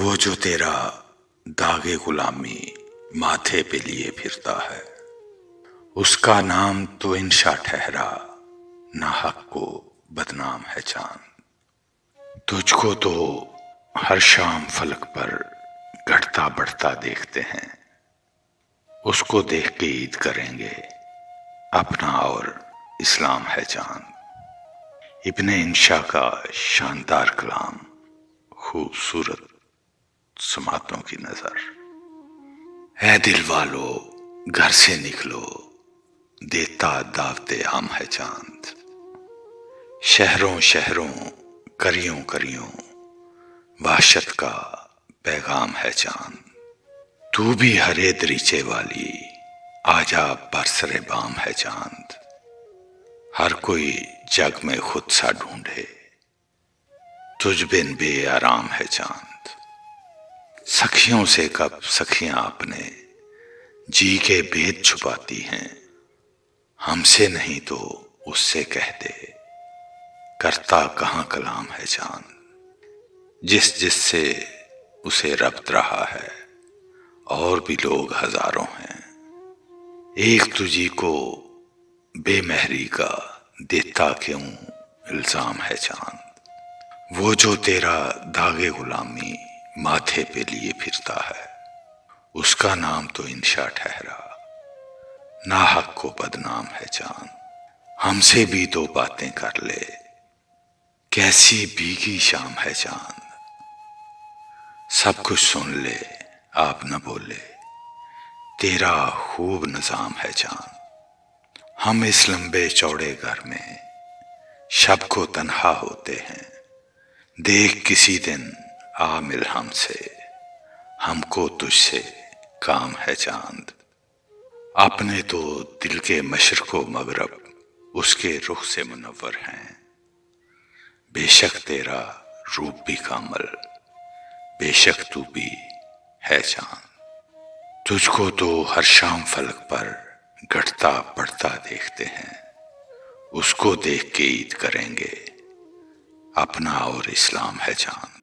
وہ جو تیرا داغے غلامی ماتھے پہ لیے پھرتا ہے، اس کا نام تو انشا ٹھہرا، ناحق کو بدنام ہے چاند۔ تجھ کو تو ہر شام فلک پر گھٹتا بڑھتا دیکھتے ہیں، اس کو دیکھ کے عید کریں گے، اپنا اور اسلام ہے چاند۔ ابن انشا کا شاندار کلام، خوبصورت سماعتوں کی نظر۔ اے دل والو گھر سے نکلو، دیتا دعوت عام ہے چاند۔ شہروں شہروں کریوں کریوں وحشت کا پیغام ہے چاند۔ تو بھی ہرے دریچے والی آجا برسر بام ہے چاند۔ ہر کوئی جگ میں خود سا ڈھونڈے، تجھ بن بے آرام ہے چاند۔ سکھیوں سے کب سکھیاں اپنے جی کے بھید چھپاتی ہیں، ہم سے نہیں تو اس سے کہہ دے، کرتا کہاں کلام ہے چاند۔ جس جس سے اسے ربط رہا ہے اور بھی لوگ ہزاروں ہیں، ایک تجھی کو بے مہری کا دیتا کیوں الزام ہے چاند۔ وہ جو تیرا داغے غلامی ماتھے پہ لیے پھرتا ہے، اس کا نام تو انشا ٹھہرا، ناحق کو بدنام ہے چاند۔ ہم سے بھی دو باتیں کر لے، کیسی بھیگی شام ہے چاند۔ سب کچھ سن لے آپ نہ بولے، تیرا خوب نظام ہے چاند۔ ہم اس لمبے چوڑے گھر میں شب کو تنہا ہوتے ہیں، دیکھ کسی دن آ مل ہم سے، ہم کو تجھ سے کام ہے چاند۔ اپنے تو دل کے مشرق و مغرب اس کے رخ سے منور ہیں، بے شک تیرا روپ بھی کامل، بے شک تو بھی ہے چاند۔ تجھ کو تو ہر شام فلک پر گھٹتا بڑھتا دیکھتے ہیں، اس کو دیکھ کے عید کریں گے، اپنا اور اسلام ہے چاند۔